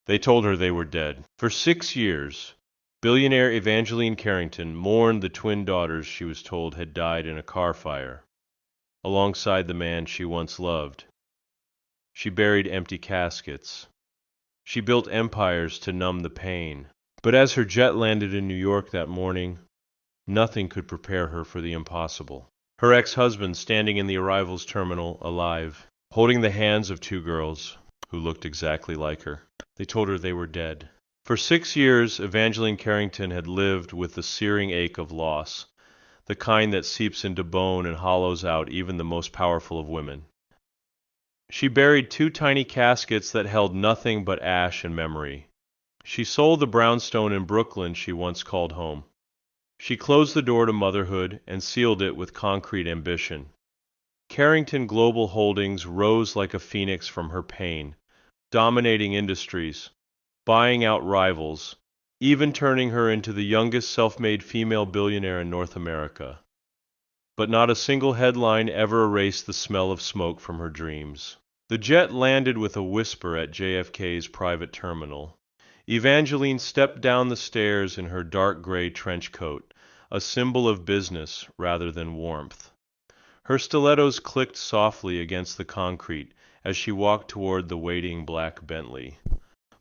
They told her they were dead. For 6 years, billionaire Evangeline Carrington mourned the twin daughters she was told had died in a car fire, alongside the man she once loved. She buried empty caskets. She built empires to numb the pain. But as her jet landed in New York that morning, nothing could prepare her for the impossible. Her ex-husband standing in the arrivals terminal, alive, holding the hands of two girls who looked exactly like her. They told her they were dead. For 6 years, Evangeline Carrington had lived with the searing ache of loss, the kind that seeps into bone and hollows out even the most powerful of women. She buried two tiny caskets that held nothing but ash and memory. She sold the brownstone in Brooklyn she once called home. She closed the door to motherhood and sealed it with concrete ambition. Carrington Global Holdings rose like a phoenix from her pain, dominating industries, buying out rivals, even turning her into the youngest self-made female billionaire in North America. But not a single headline ever erased the smell of smoke from her dreams. The jet landed with a whisper at JFK's private terminal. Evangeline stepped down the stairs in her dark gray trench coat, a symbol of business rather than warmth. Her stilettos clicked softly against the concrete as she walked toward the waiting black Bentley.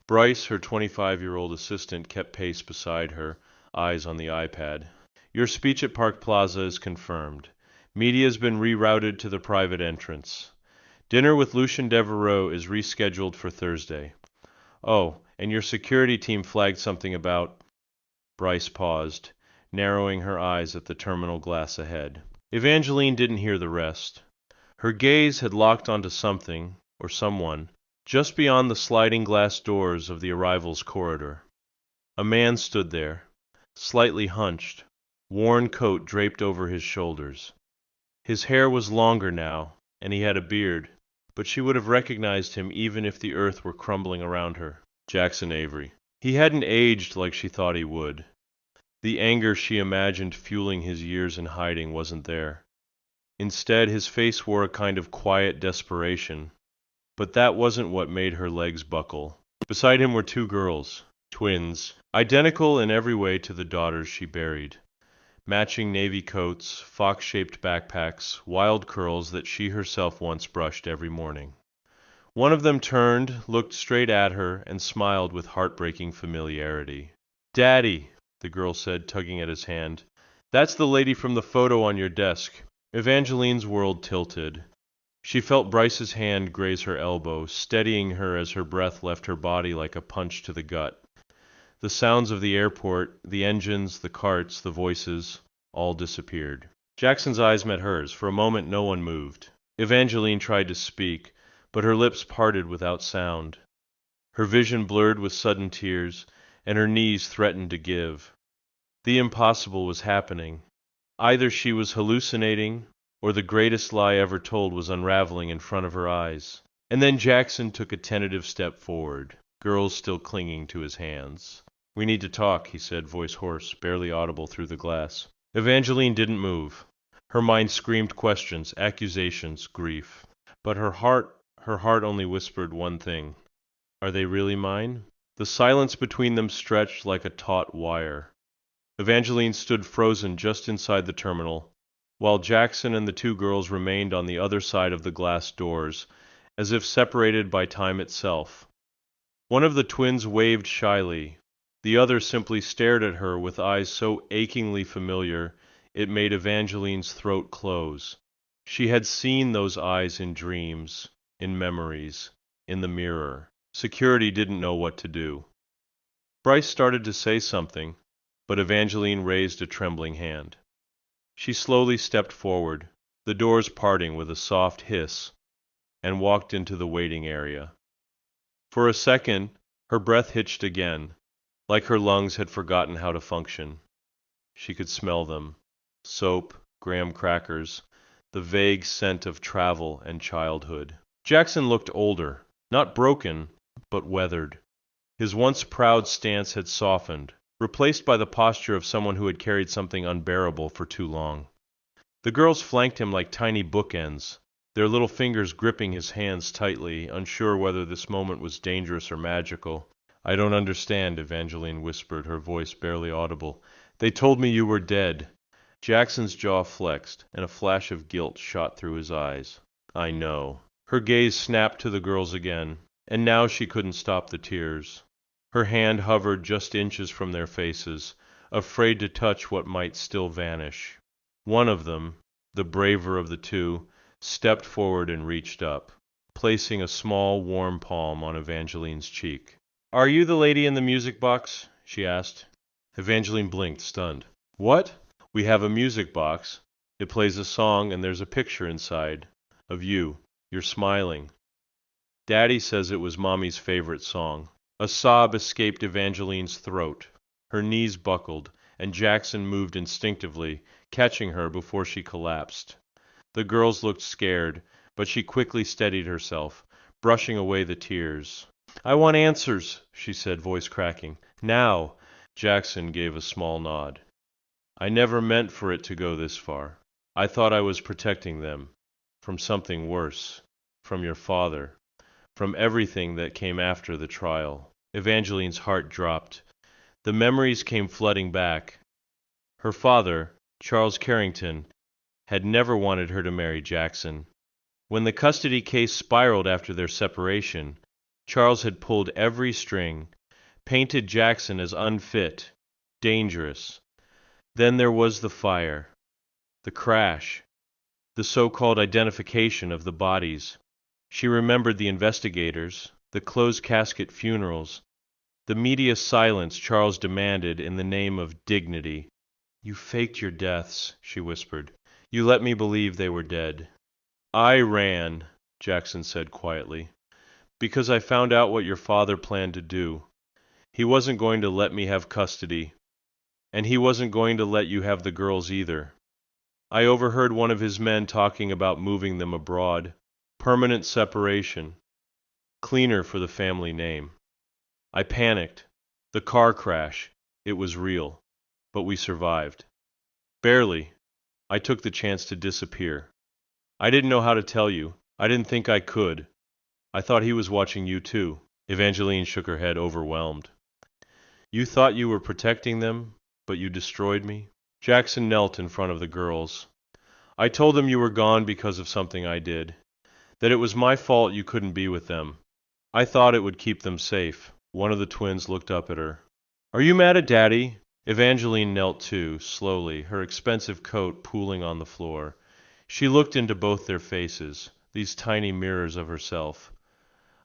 Bryce, her 25-year-old assistant, kept pace beside her, eyes on the iPad. Your speech at Park Plaza is confirmed. Media's been rerouted to the private entrance. Dinner with Lucien Devereaux is rescheduled for Thursday. Oh, and your security team flagged something about... Bryce paused, narrowing her eyes at the terminal glass ahead. Evangeline didn't hear the rest. Her gaze had locked onto something, or someone, just beyond the sliding glass doors of the arrivals corridor. A man stood there, slightly hunched, worn coat draped over his shoulders. His hair was longer now, and he had a beard, but she would have recognized him even if the earth were crumbling around her. Jackson Avery. He hadn't aged like she thought he would. The anger she imagined fueling his years in hiding wasn't there. Instead, his face wore a kind of quiet desperation. But that wasn't what made her legs buckle. Beside him were two girls, twins, identical in every way to the daughters she buried. Matching navy coats, fox-shaped backpacks, wild curls that she herself once brushed every morning. One of them turned, looked straight at her, and smiled with heartbreaking familiarity. "Daddy," the girl said, tugging at his hand. "That's the lady from the photo on your desk." Evangeline's world tilted. She felt Bryce's hand graze her elbow, steadying her as her breath left her body like a punch to the gut. The sounds of the airport, the engines, the carts, the voices, all disappeared. Jackson's eyes met hers. For a moment no one moved. Evangeline tried to speak, but her lips parted without sound. Her vision blurred with sudden tears, and her knees threatened to give. The impossible was happening. Either she was hallucinating, or the greatest lie ever told was unraveling in front of her eyes. And then Jackson took a tentative step forward, girls still clinging to his hands. "We need to talk," he said, voice hoarse, barely audible through the glass. Evangeline didn't move. Her mind screamed questions, accusations, grief. But her heart only whispered one thing. Are they really mine? The silence between them stretched like a taut wire. Evangeline stood frozen just inside the terminal, while Jackson and the two girls remained on the other side of the glass doors, as if separated by time itself. One of the twins waved shyly. The other simply stared at her with eyes so achingly familiar it made Evangeline's throat close. She had seen those eyes in dreams, in memories, in the mirror. Security didn't know what to do. Bryce started to say something, but Evangeline raised a trembling hand. She slowly stepped forward, the doors parting with a soft hiss, and walked into the waiting area. For a second, her breath hitched again, like her lungs had forgotten how to function. She could smell them: soap, graham crackers, the vague scent of travel and childhood. Jackson looked older, not broken, but weathered. His once proud stance had softened, replaced by the posture of someone who had carried something unbearable for too long. The girls flanked him like tiny bookends, their little fingers gripping his hands tightly, unsure whether this moment was dangerous or magical. I don't understand, Evangeline whispered, her voice barely audible. They told me you were dead. Jackson's jaw flexed, and a flash of guilt shot through his eyes. I know. Her gaze snapped to the girls again, and now she couldn't stop the tears. Her hand hovered just inches from their faces, afraid to touch what might still vanish. One of them, the braver of the two, stepped forward and reached up, placing a small, warm palm on Evangeline's cheek. "Are you the lady in the music box?" she asked. Evangeline blinked, stunned. "What?" "We have a music box. It plays a song and there's a picture inside. Of you. You're smiling." Daddy says it was Mommy's favorite song. A sob escaped Evangeline's throat. Her knees buckled, and Jackson moved instinctively, catching her before she collapsed. The girls looked scared, but she quickly steadied herself, brushing away the tears. "I want answers," she said, voice cracking. "Now." Jackson gave a small nod. "I never meant for it to go this far. I thought I was protecting them. From something worse. From your father. From everything that came after the trial." Evangeline's heart dropped. The memories came flooding back. Her father, Charles Carrington, had never wanted her to marry Jackson. When the custody case spiraled after their separation, Charles had pulled every string, painted Jackson as unfit, dangerous. Then there was the fire, the crash, the so-called identification of the bodies. She remembered the investigators, the closed casket funerals, the media silence Charles demanded in the name of dignity. "You faked your deaths," she whispered. "You let me believe they were dead." "I ran," Jackson said quietly, "because I found out what your father planned to do. He wasn't going to let me have custody, and he wasn't going to let you have the girls either. I overheard one of his men talking about moving them abroad. Permanent separation. Cleaner for the family name. I panicked. The car crash. It was real. But we survived. Barely. I took the chance to disappear. I didn't know how to tell you. I didn't think I could. I thought he was watching you too." Evangeline shook her head, overwhelmed. "You thought you were protecting them, but you destroyed me?" Jackson knelt in front of the girls. "I told them you were gone because of something I did. That it was my fault you couldn't be with them. I thought it would keep them safe." One of the twins looked up at her. "Are you mad at Daddy?" Evangeline knelt too, slowly, her expensive coat pooling on the floor. She looked into both their faces, these tiny mirrors of herself.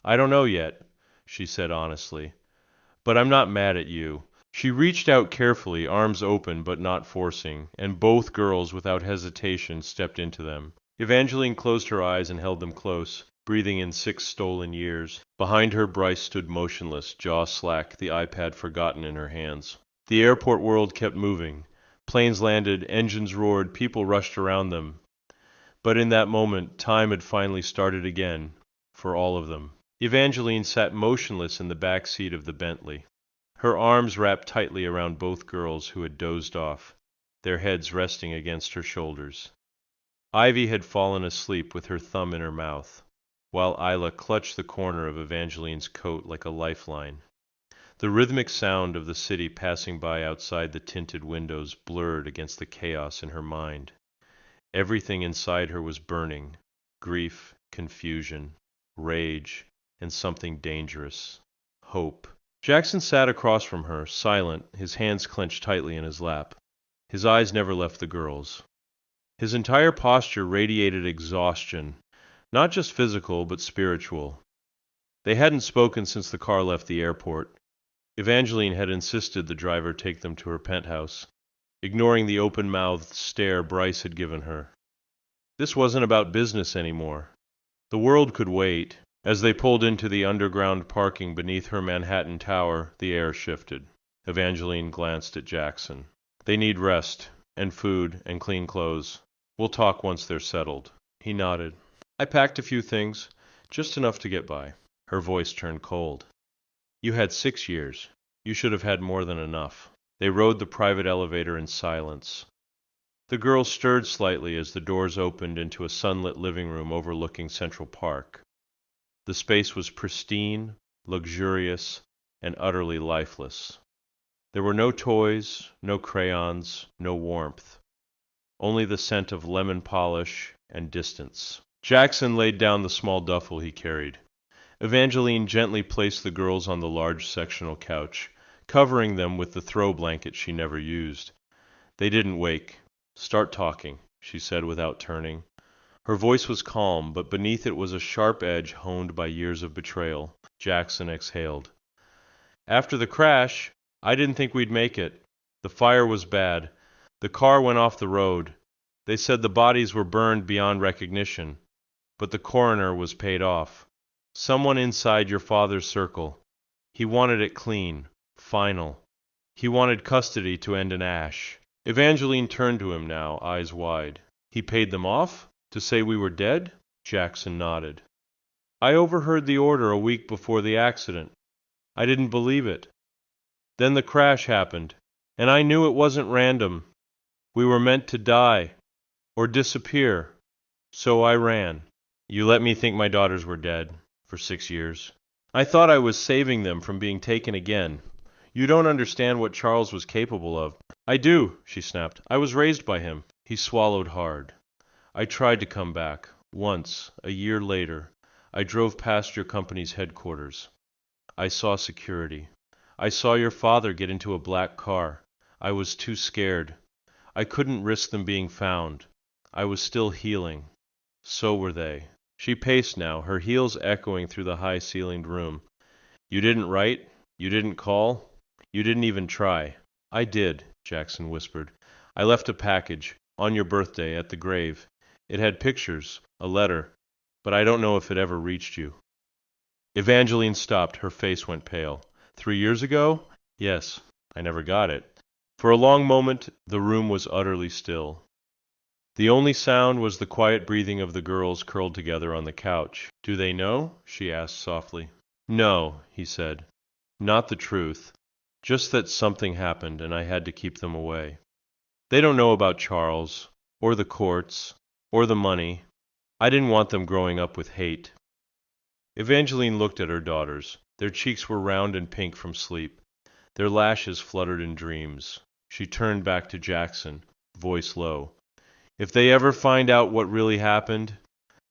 "I don't know yet," she said honestly. "But I'm not mad at you." She reached out carefully, arms open but not forcing, and both girls, without hesitation, stepped into them. Evangeline closed her eyes and held them close, breathing in 6 stolen years. Behind her, Bryce stood motionless, jaw slack, the iPad forgotten in her hands. The airport world kept moving. Planes landed, engines roared, people rushed around them. But in that moment, time had finally started again, for all of them. Evangeline sat motionless in the back seat of the Bentley, her arms wrapped tightly around both girls who had dozed off, their heads resting against her shoulders. Ivy had fallen asleep with her thumb in her mouth, while Isla clutched the corner of Evangeline's coat like a lifeline. The rhythmic sound of the city passing by outside the tinted windows blurred against the chaos in her mind. Everything inside her was burning: grief, confusion, rage, and something dangerous. Hope. Jackson sat across from her, silent, his hands clenched tightly in his lap. His eyes never left the girls. His entire posture radiated exhaustion, not just physical, but spiritual. They hadn't spoken since the car left the airport. Evangeline had insisted the driver take them to her penthouse, ignoring the open-mouthed stare Bryce had given her. This wasn't about business anymore. The world could wait. As they pulled into the underground parking beneath her Manhattan tower, the air shifted. Evangeline glanced at Jackson. "They need rest, and food, and clean clothes. We'll talk once they're settled." He nodded. "I packed a few things, just enough to get by." Her voice turned cold. "You had 6 years. You should have had more than enough." They rode the private elevator in silence. The girls stirred slightly as the doors opened into a sunlit living room overlooking Central Park. The space was pristine, luxurious, and utterly lifeless. There were no toys, no crayons, no warmth, only the scent of lemon polish and distance. Jackson laid down the small duffel he carried. Evangeline gently placed the girls on the large sectional couch, covering them with the throw blanket she never used. They didn't wake. "Start talking," she said without turning. Her voice was calm, but beneath it was a sharp edge honed by years of betrayal. Jackson exhaled. "After the crash, I didn't think we'd make it. The fire was bad. The car went off the road. They said the bodies were burned beyond recognition, but the coroner was paid off. Someone inside your father's circle. He wanted it clean, final. He wanted custody to end in ash." Evangeline turned to him now, eyes wide. "He paid them off? To say we were dead?" Jackson nodded. "I overheard the order a week before the accident. I didn't believe it. Then the crash happened, and I knew it wasn't random. We were meant to die, or disappear. So I ran. You let me think my daughters were dead, for 6 years. I thought I was saving them from being taken again. You don't understand what Charles was capable of." "I do," she snapped. "I was raised by him." He swallowed hard. "I tried to come back. Once, a year later, I drove past your company's headquarters. I saw security. I saw your father get into a black car. I was too scared. I couldn't risk them being found. I was still healing. So were they." She paced now, her heels echoing through the high-ceilinged room. "You didn't write? You didn't call? You didn't even try?" "I did," Jackson whispered. "I left a package, on your birthday, at the grave. It had pictures, a letter, but I don't know if it ever reached you." Evangeline stopped, her face went pale. 3 years ago? Yes, I never got it. For a long moment the room was utterly still. The only sound was the quiet breathing of the girls curled together on the couch. "Do they know?" she asked softly. "No," he said. "Not the truth. Just that something happened and I had to keep them away. They don't know about Charles, or the courts, or the money. I didn't want them growing up with hate." Evangeline looked at her daughters. Their cheeks were round and pink from sleep. Their lashes fluttered in dreams. She turned back to Jackson, voice low. "If they ever find out what really happened,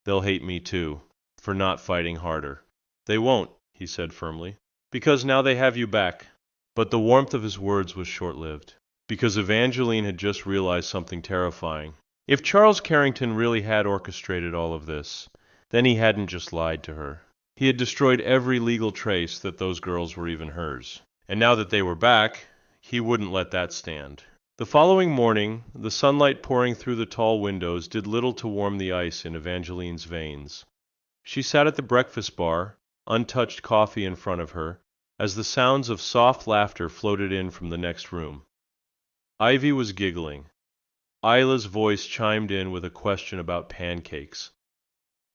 they'll hate me too, for not fighting harder." "They won't," he said firmly, "because now they have you back." But the warmth of his words was short-lived, because Evangeline had just realized something terrifying. If Charles Carrington really had orchestrated all of this, then he hadn't just lied to her. He had destroyed every legal trace that those girls were even hers. And now that they were back, he wouldn't let that stand. The following morning, the sunlight pouring through the tall windows did little to warm the ice in Evangeline's veins. She sat at the breakfast bar, untouched coffee in front of her, as the sounds of soft laughter floated in from the next room. Ivy was giggling. Isla's voice chimed in with a question about pancakes.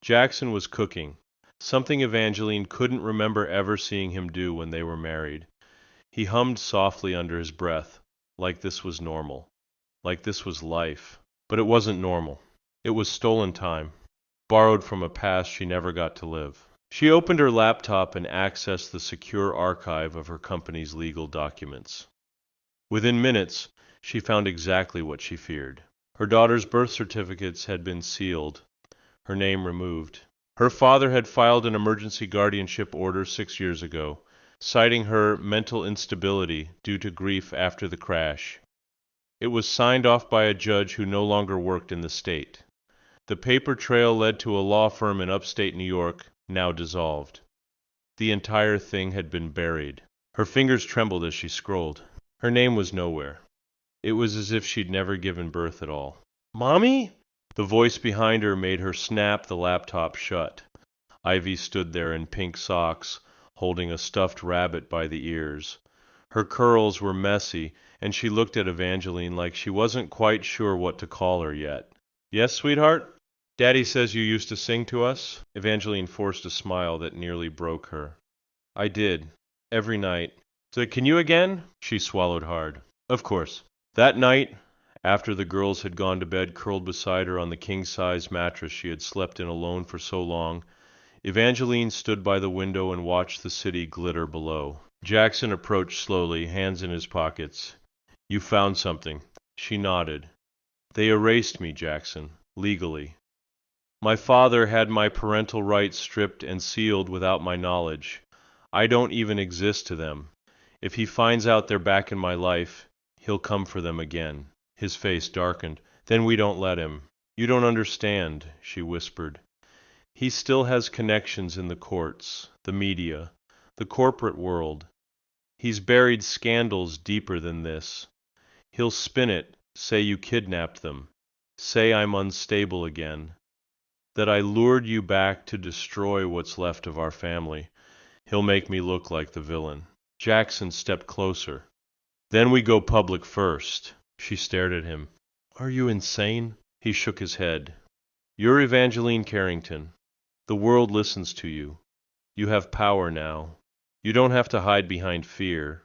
Jackson was cooking, something Evangeline couldn't remember ever seeing him do when they were married. He hummed softly under his breath, like this was normal, like this was life. But it wasn't normal. It was stolen time, borrowed from a past she never got to live. She opened her laptop and accessed the secure archive of her company's legal documents. Within minutes, she found exactly what she feared. Her daughter's birth certificates had been sealed, her name removed. Her father had filed an emergency guardianship order 6 years ago, citing her mental instability due to grief after the crash. It was signed off by a judge who no longer worked in the state. The paper trail led to a law firm in upstate New York, now dissolved. The entire thing had been buried. Her fingers trembled as she scrolled. Her name was nowhere. It was as if she'd never given birth at all. "Mommy?" The voice behind her made her snap the laptop shut. Ivy stood there in pink socks, holding a stuffed rabbit by the ears. Her curls were messy, and she looked at Evangeline like she wasn't quite sure what to call her yet. "Yes, sweetheart? Daddy says you used to sing to us?" Evangeline forced a smile that nearly broke her. "I did. Every night." "So can you again?" She swallowed hard. "Of course." That night, after the girls had gone to bed curled beside her on the king-size mattress she had slept in alone for so long, Evangeline stood by the window and watched the city glitter below. Jackson approached slowly, hands in his pockets. You found something. She nodded. They erased me, Jackson, legally. My father had my parental rights stripped and sealed without my knowledge. I don't even exist to them. If he finds out they're back in my life, he'll come for them again. His face darkened. Then we don't let him. You don't understand, she whispered. He still has connections in the courts, the media, the corporate world. He's buried scandals deeper than this. He'll spin it, say you kidnapped them, say I'm unstable again, that I lured you back to destroy what's left of our family. He'll make me look like the villain. Jackson stepped closer. Then we go public first. She stared at him. Are you insane? He shook his head. You're Evangeline Carrington. The world listens to you. You have power now. You don't have to hide behind fear.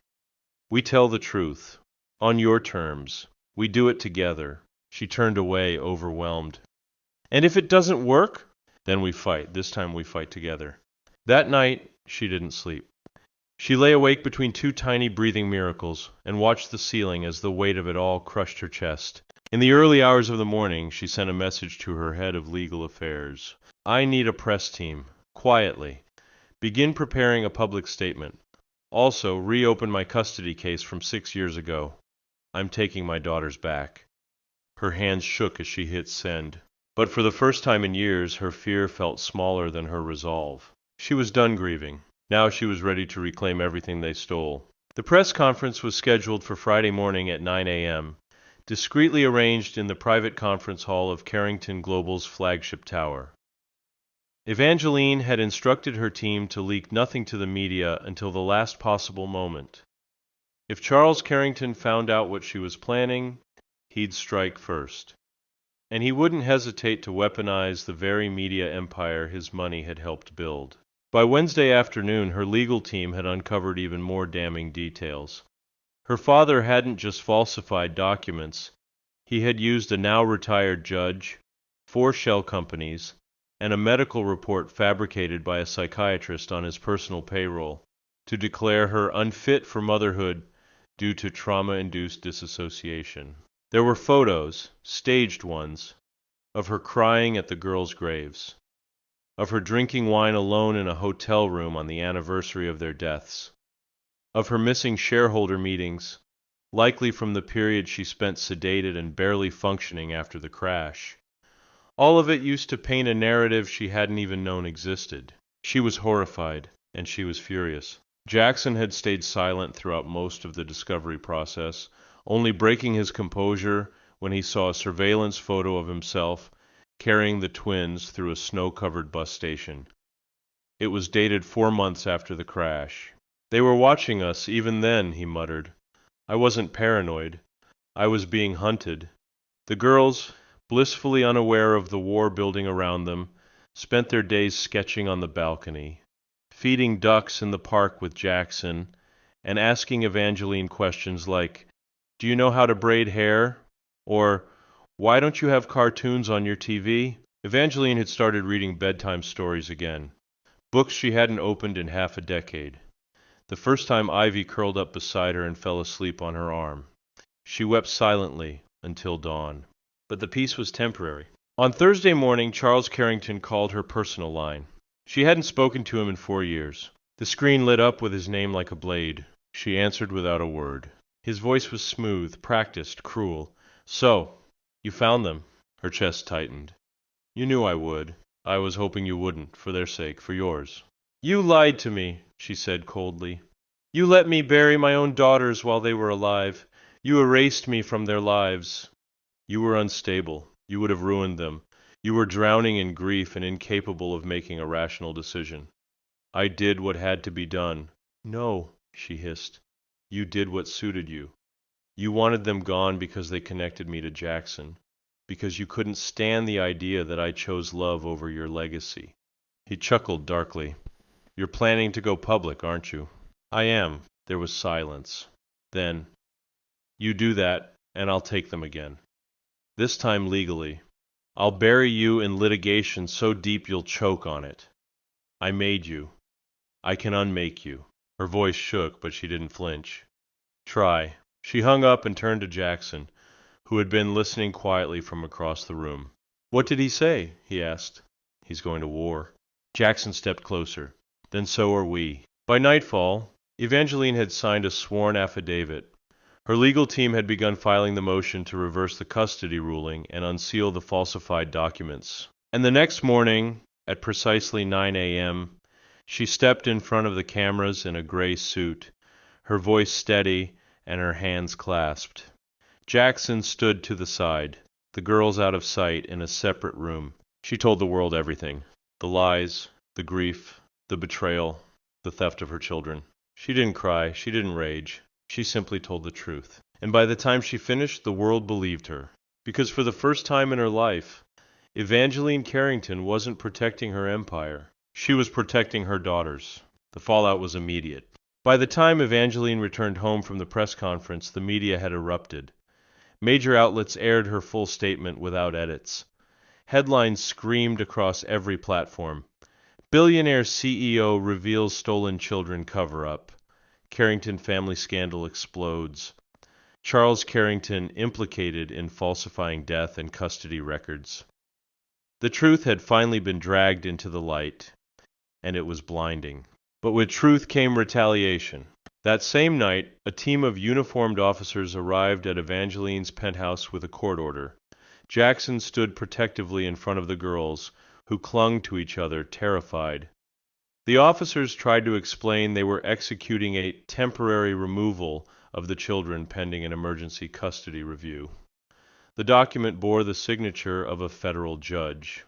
We tell the truth. On your terms. We do it together. She turned away, overwhelmed. And if it doesn't work? Then we fight. This time we fight together. That night, she didn't sleep. She lay awake between two tiny breathing miracles and watched the ceiling as the weight of it all crushed her chest. In the early hours of the morning, she sent a message to her head of legal affairs. I need a press team. Quietly. Begin preparing a public statement. Also, reopen my custody case from 6 years ago. I'm taking my daughters back. Her hands shook as she hit send. But for the first time in years, her fear felt smaller than her resolve. She was done grieving. Now she was ready to reclaim everything they stole. The press conference was scheduled for Friday morning at 9 a.m., discreetly arranged in the private conference hall of Carrington Global's flagship tower. Evangeline had instructed her team to leak nothing to the media until the last possible moment. If Charles Carrington found out what she was planning, he'd strike first. And he wouldn't hesitate to weaponize the very media empire his money had helped build. By Wednesday afternoon, her legal team had uncovered even more damning details. Her father hadn't just falsified documents. He had used a now-retired judge, 4 shell companies, and a medical report fabricated by a psychiatrist on his personal payroll to declare her unfit for motherhood due to trauma-induced disassociation. There were photos, staged ones, of her crying at the girls' graves, of her drinking wine alone in a hotel room on the anniversary of their deaths, of her missing shareholder meetings, likely from the period she spent sedated and barely functioning after the crash. All of it used to paint a narrative she hadn't even known existed. She was horrified, and she was furious. Jackson had stayed silent throughout most of the discovery process, only breaking his composure when he saw a surveillance photo of himself carrying the twins through a snow-covered bus station. It was dated 4 months after the crash. They were watching us even then, he muttered. I wasn't paranoid. I was being hunted. The girls, blissfully unaware of the war building around them, spent their days sketching on the balcony, feeding ducks in the park with Jackson, and asking Evangeline questions like, Do you know how to braid hair? Or, Why don't you have cartoons on your TV? Evangeline had started reading bedtime stories again, books she hadn't opened in half a decade. The first time Ivy curled up beside her and fell asleep on her arm. She wept silently until dawn. But the peace was temporary. On Thursday morning, Charles Carrington called her personal line. She hadn't spoken to him in 4 years. The screen lit up with his name like a blade. She answered without a word. His voice was smooth, practiced, cruel. So, you found them. Her chest tightened. You knew I would. I was hoping you wouldn't, for their sake, for yours. You lied to me, she said coldly. You let me bury my own daughters while they were alive. You erased me from their lives. You were unstable. You would have ruined them. You were drowning in grief and incapable of making a rational decision. I did what had to be done. No, she hissed. You did what suited you. You wanted them gone because they connected me to Jackson, because you couldn't stand the idea that I chose love over your legacy. He chuckled darkly. You're planning to go public, aren't you? I am. There was silence. Then, you do that, and I'll take them again. This time legally. I'll bury you in litigation so deep you'll choke on it. I made you. I can unmake you. Her voice shook, but she didn't flinch. Try. She hung up and turned to Jackson, who had been listening quietly from across the room. What did he say? He asked. He's going to war. Jackson stepped closer. Then so are we. By nightfall, Evangeline had signed a sworn affidavit. Her legal team had begun filing the motion to reverse the custody ruling and unseal the falsified documents. And the next morning, at precisely 9 a.m., she stepped in front of the cameras in a gray suit, her voice steady and her hands clasped. Jackson stood to the side, the girls out of sight in a separate room. She told the world everything. The lies, the grief, the betrayal, the theft of her children. She didn't cry, she didn't rage. She simply told the truth. And by the time she finished, the world believed her. Because for the first time in her life, Evangeline Carrington wasn't protecting her empire. She was protecting her daughters. The fallout was immediate. By the time Evangeline returned home from the press conference, the media had erupted. Major outlets aired her full statement without edits. Headlines screamed across every platform. Billionaire CEO reveals stolen children cover-up. Carrington family scandal explodes. Charles Carrington implicated in falsifying death and custody records. The truth had finally been dragged into the light, and it was blinding. But with truth came retaliation. That same night, a team of uniformed officers arrived at Evangeline's penthouse with a court order. Jackson stood protectively in front of the girls, who clung to each other, terrified. The officers tried to explain they were executing a temporary removal of the children pending an emergency custody review. The document bore the signature of a federal judge,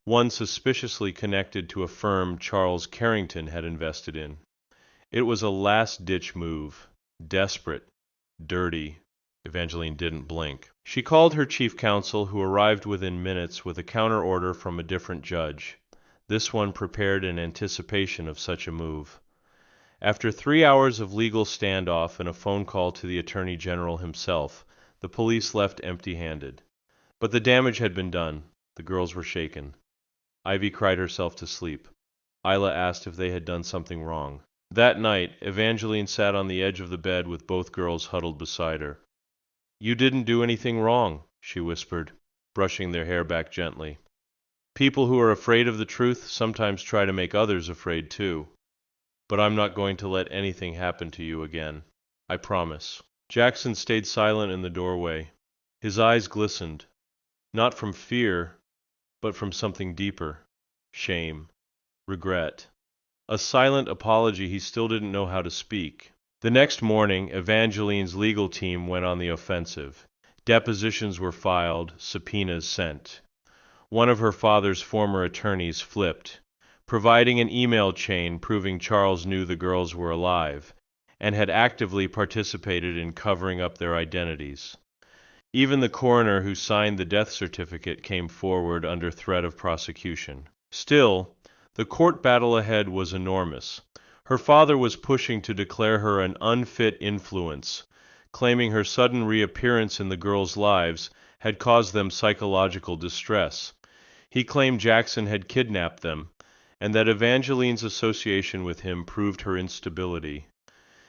one suspiciously connected to a firm Charles Carrington had invested in. It was a last-ditch move, desperate, dirty. Evangeline didn't blink. She called her chief counsel, who arrived within minutes with a counter-order from a different judge. This one prepared in anticipation of such a move. After 3 hours of legal standoff and a phone call to the Attorney General himself, the police left empty-handed. But the damage had been done. The girls were shaken. Ivy cried herself to sleep. Isla asked if they had done something wrong. That night, Evangeline sat on the edge of the bed with both girls huddled beside her. "You didn't do anything wrong," she whispered, brushing their hair back gently. "People who are afraid of the truth sometimes try to make others afraid too. But I'm not going to let anything happen to you again. I promise." Jackson stayed silent in the doorway. His eyes glistened, not from fear, but from something deeper. Shame. Regret. A silent apology he still didn't know how to speak. The next morning, Evangeline's legal team went on the offensive. Depositions were filed, subpoenas sent. One of her father's former attorneys flipped, providing an email chain proving Charles knew the girls were alive and had actively participated in covering up their identities. Even the coroner who signed the death certificate came forward under threat of prosecution. Still, the court battle ahead was enormous. Her father was pushing to declare her an unfit influence, claiming her sudden reappearance in the girls' lives had caused them psychological distress. He claimed Jackson had kidnapped them, and that Evangeline's association with him proved her instability.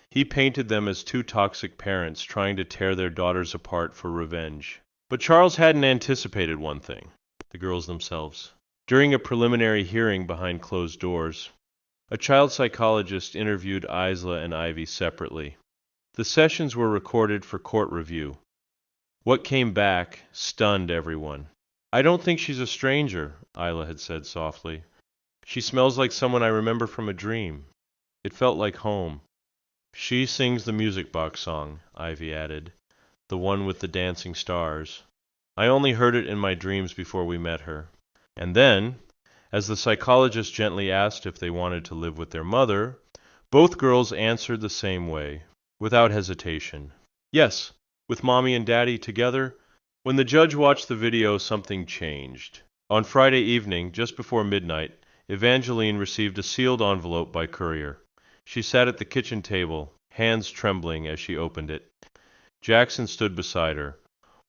He painted them as two toxic parents trying to tear their daughters apart for revenge. But Charles hadn't anticipated one thing: the girls themselves. During a preliminary hearing behind closed doors, a child psychologist interviewed Isla and Ivy separately. The sessions were recorded for court review. What came back stunned everyone. "I don't think she's a stranger," Isla had said softly. "She smells like someone I remember from a dream. It felt like home." "She sings the music box song," Ivy added, "the one with the dancing stars. I only heard it in my dreams before we met her." And then, as the psychologist gently asked if they wanted to live with their mother, both girls answered the same way, without hesitation. "Yes, with Mommy and Daddy together." When the judge watched the video, something changed. On Friday evening, just before midnight, Evangeline received a sealed envelope by courier. She sat at the kitchen table, hands trembling as she opened it. Jackson stood beside her,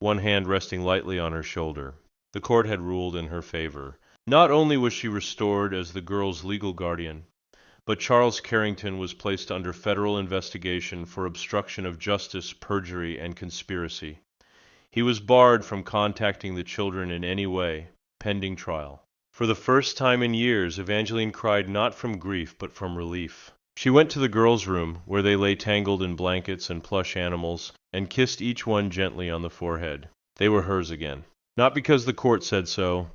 one hand resting lightly on her shoulder. The court had ruled in her favor. Not only was she restored as the girl's legal guardian, But Charles Carrington was placed under federal investigation for obstruction of justice, perjury, and conspiracy. He was barred from contacting the children in any way, pending trial. For the first time in years, Evangeline cried not from grief, but from relief. She went to the girls' room, where they lay tangled in blankets and plush animals, and kissed each one gently on the forehead. They were hers again. Not because the court said so,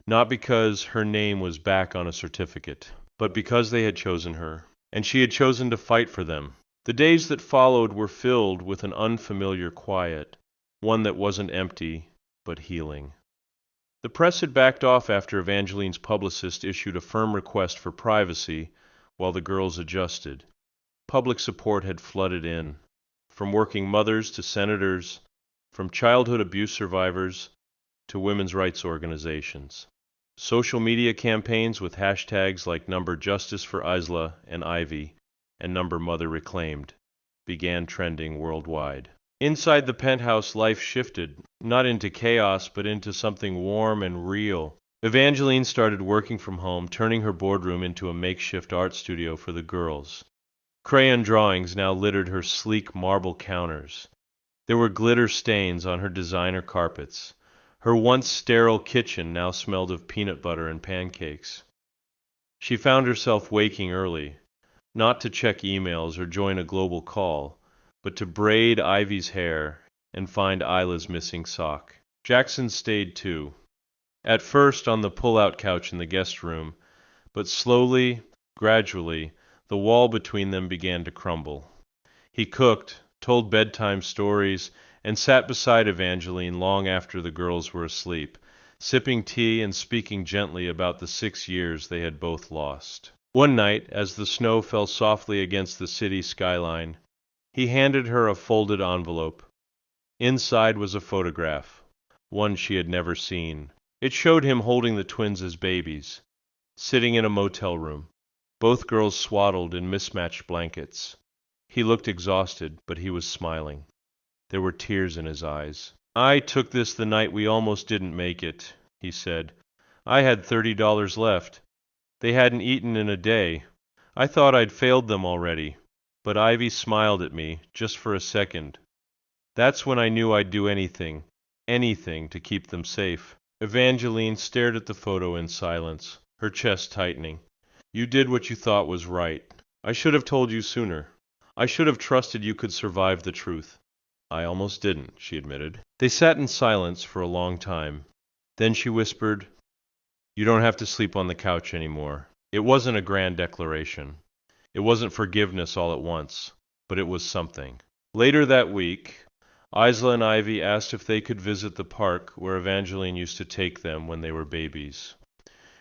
not because her name was back on a certificate, but because they had chosen her, and she had chosen to fight for them. The days that followed were filled with an unfamiliar quiet, one that wasn't empty, but healing. The press had backed off after Evangeline's publicist issued a firm request for privacy while the girls adjusted. Public support had flooded in, from working mothers to senators, from childhood abuse survivors to women's rights organizations. Social media campaigns with hashtags like #Justice for Isla and Ivy and #Mother Reclaimed began trending worldwide. Inside the penthouse, life shifted, not into chaos, but into something warm and real. Evangeline started working from home, turning her boardroom into a makeshift art studio for the girls. Crayon drawings now littered her sleek marble counters. There were glitter stains on her designer carpets. Her once sterile kitchen now smelled of peanut butter and pancakes. She found herself waking early, not to check emails or join a global call, but to braid Ivy's hair and find Isla's missing sock. Jackson stayed too, at first on the pull-out couch in the guest room, but slowly, gradually, the wall between them began to crumble. He cooked, told bedtime stories, and sat beside Evangeline long after the girls were asleep, sipping tea and speaking gently about the 6 years they had both lost. One night, as the snow fell softly against the city skyline, he handed her a folded envelope. Inside was a photograph, one she had never seen. It showed him holding the twins as babies, sitting in a motel room, both girls swaddled in mismatched blankets. He looked exhausted, but he was smiling. There were tears in his eyes. "I took this the night we almost didn't make it," he said. "I had $30 left. They hadn't eaten in a day. I thought I'd failed them already. But Ivy smiled at me, just for a second. That's when I knew I'd do anything, anything to keep them safe." Evangeline stared at the photo in silence, her chest tightening. "You did what you thought was right. I should have told you sooner. I should have trusted you could survive the truth." "I almost didn't," she admitted. They sat in silence for a long time. Then she whispered, "You don't have to sleep on the couch anymore." It wasn't a grand declaration. It wasn't forgiveness all at once, but it was something. Later that week, Isla and Ivy asked if they could visit the park where Evangeline used to take them when they were babies.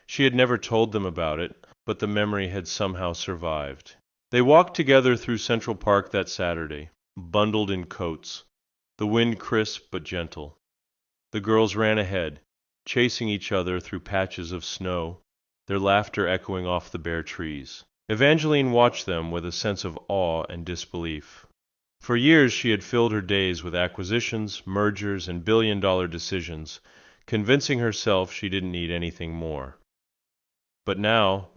She had never told them about it, but the memory had somehow survived. They walked together through Central Park that Saturday, bundled in coats, the wind crisp but gentle. The girls ran ahead, chasing each other through patches of snow, their laughter echoing off the bare trees. Evangeline watched them with a sense of awe and disbelief. For years she had filled her days with acquisitions, mergers, and billion-dollar decisions, convincing herself she didn't need anything more. But now,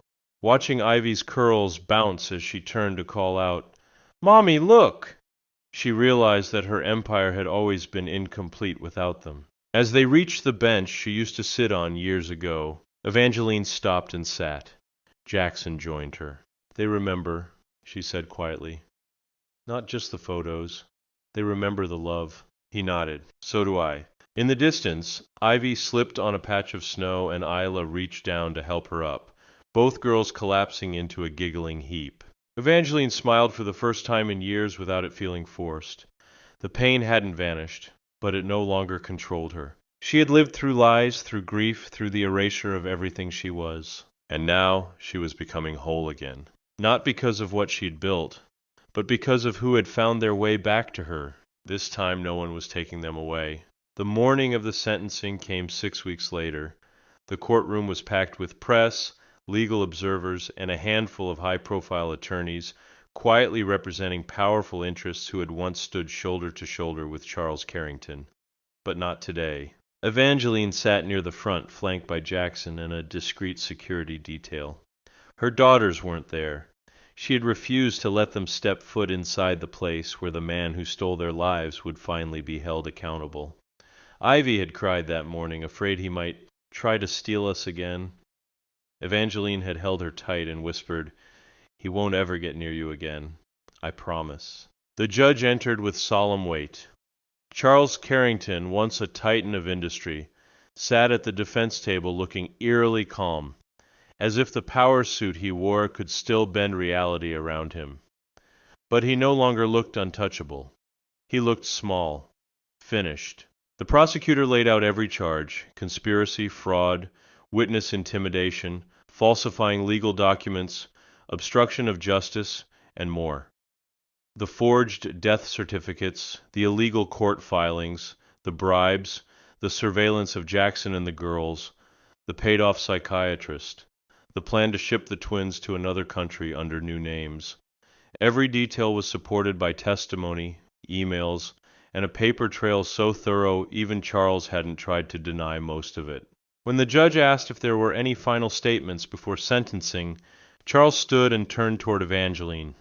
watching Ivy's curls bounce as she turned to call out, "Mommy, look!" she realized that her empire had always been incomplete without them. As they reached the bench she used to sit on years ago, Evangeline stopped and sat. Jackson joined her. "They remember," she said quietly. "Not just the photos. They remember the love." He nodded. "So do I." In the distance, Ivy slipped on a patch of snow and Isla reached down to help her up, both girls collapsing into a giggling heap. Evangeline smiled for the first time in years without it feeling forced. The pain hadn't vanished, but it no longer controlled her. She had lived through lies, through grief, through the erasure of everything she was. And now she was becoming whole again. Not because of what she'd built, but because of who had found their way back to her. This time no one was taking them away. The morning of the sentencing came 6 weeks later. The courtroom was packed with press, legal observers, and a handful of high-profile attorneys, quietly representing powerful interests who had once stood shoulder to shoulder with Charles Carrington. But not today. Evangeline sat near the front, flanked by Jackson and a discreet security detail. Her daughters weren't there. She had refused to let them step foot inside the place where the man who stole their lives would finally be held accountable. Ivy had cried that morning, afraid he might try to steal us again. Evangeline had held her tight and whispered, "He won't ever get near you again. I promise." The judge entered with solemn weight. Charles Carrington, once a titan of industry, sat at the defense table looking eerily calm, as if the power suit he wore could still bend reality around him. But he no longer looked untouchable. He looked small, finished. The prosecutor laid out every charge: conspiracy, fraud, witness intimidation, falsifying legal documents, obstruction of justice, and more. The forged death certificates, the illegal court filings, the bribes, the surveillance of Jackson and the girls, the paid-off psychiatrist, the plan to ship the twins to another country under new names. Every detail was supported by testimony, emails, and a paper trail so thorough even Charles hadn't tried to deny most of it. When the judge asked if there were any final statements before sentencing, Charles stood and turned toward Evangeline.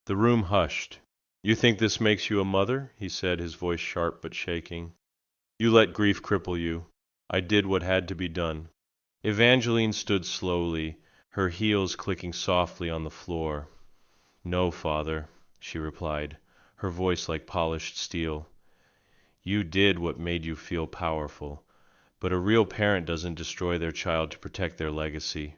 The room hushed. "You think this makes you a mother?" he said, his voice sharp but shaking. "You let grief cripple you. I did what had to be done." Evangeline stood slowly, her heels clicking softly on the floor. "No, Father," she replied, her voice like polished steel. "You did what made you feel powerful, but a real parent doesn't destroy their child to protect their legacy.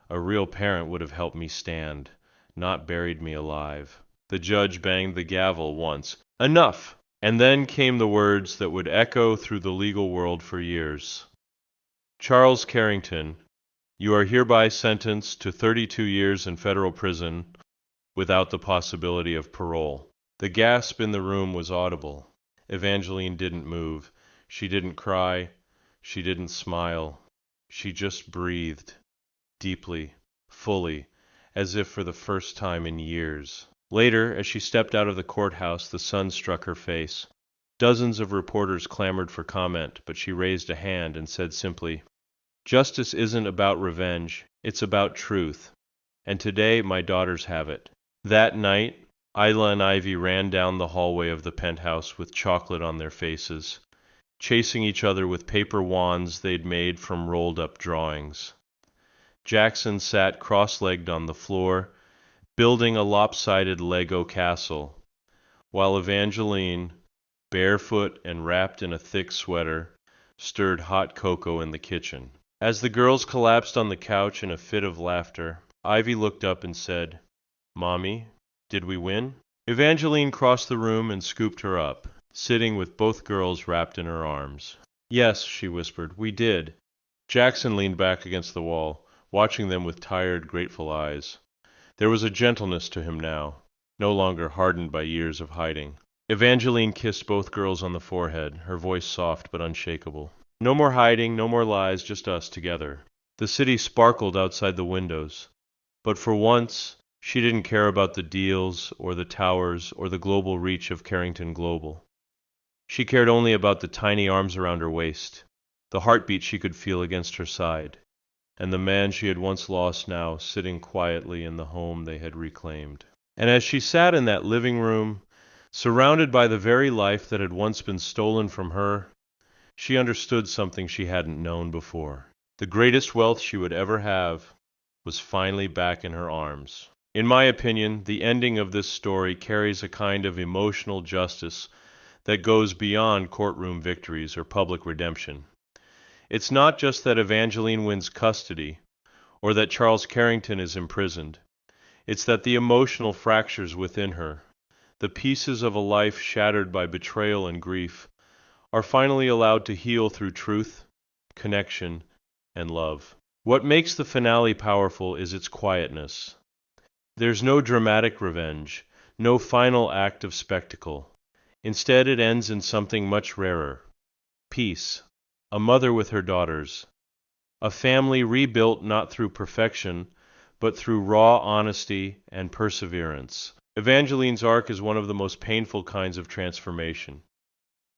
A real parent would have helped me stand, not buried me alive." The judge banged the gavel once. "Enough!" And then came the words that would echo through the legal world for years. "Charles Carrington, you are hereby sentenced to 32 years in federal prison without the possibility of parole." The gasp in the room was audible. Evangeline didn't move. She didn't cry. She didn't smile. She just breathed, deeply, fully, as if for the first time in years. Later, as she stepped out of the courthouse, the sun struck her face. Dozens of reporters clamored for comment, but she raised a hand and said simply, "Justice isn't about revenge, it's about truth. And today my daughters have it." That night, Isla and Ivy ran down the hallway of the penthouse with chocolate on their faces, chasing each other with paper wands they'd made from rolled-up drawings. Jackson sat cross-legged on the floor, building a lopsided Lego castle, while Evangeline, barefoot and wrapped in a thick sweater, stirred hot cocoa in the kitchen. As the girls collapsed on the couch in a fit of laughter, Ivy looked up and said, "Mommy, did we win?" Evangeline crossed the room and scooped her up, sitting with both girls wrapped in her arms. "Yes," she whispered, "we did." Jackson leaned back against the wall, watching them with tired, grateful eyes. There was a gentleness to him now, no longer hardened by years of hiding. Evangeline kissed both girls on the forehead, her voice soft but unshakable. "No more hiding, no more lies, just us together." The city sparkled outside the windows, but for once she didn't care about the deals or the towers or the global reach of Carrington Global. She cared only about the tiny arms around her waist, the heartbeat she could feel against her side, and the man she had once lost now sitting quietly in the home they had reclaimed. And as she sat in that living room, surrounded by the very life that had once been stolen from her, she understood something she hadn't known before. The greatest wealth she would ever have was finally back in her arms. In my opinion, the ending of this story carries a kind of emotional justice that goes beyond courtroom victories or public redemption. It's not just that Evangeline wins custody, or that Charles Carrington is imprisoned. It's that the emotional fractures within her, the pieces of a life shattered by betrayal and grief, are finally allowed to heal through truth, connection, and love. What makes the finale powerful is its quietness. There's no dramatic revenge, no final act of spectacle. Instead, it ends in something much rarer: peace, a mother with her daughters, a family rebuilt not through perfection, but through raw honesty and perseverance. Evangeline's arc is one of the most painful kinds of transformation.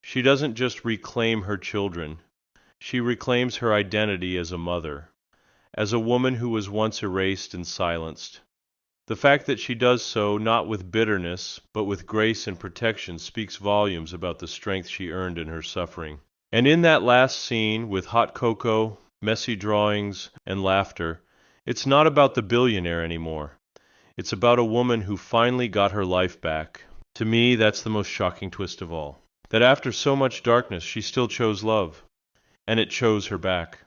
She doesn't just reclaim her children, she reclaims her identity as a mother, as a woman who was once erased and silenced. The fact that she does so not with bitterness, but with grace and protection speaks volumes about the strength she earned in her suffering. And in that last scene, with hot cocoa, messy drawings, and laughter, it's not about the billionaire anymore. It's about a woman who finally got her life back. To me, that's the most shocking twist of all. That after so much darkness, she still chose love, and it chose her back.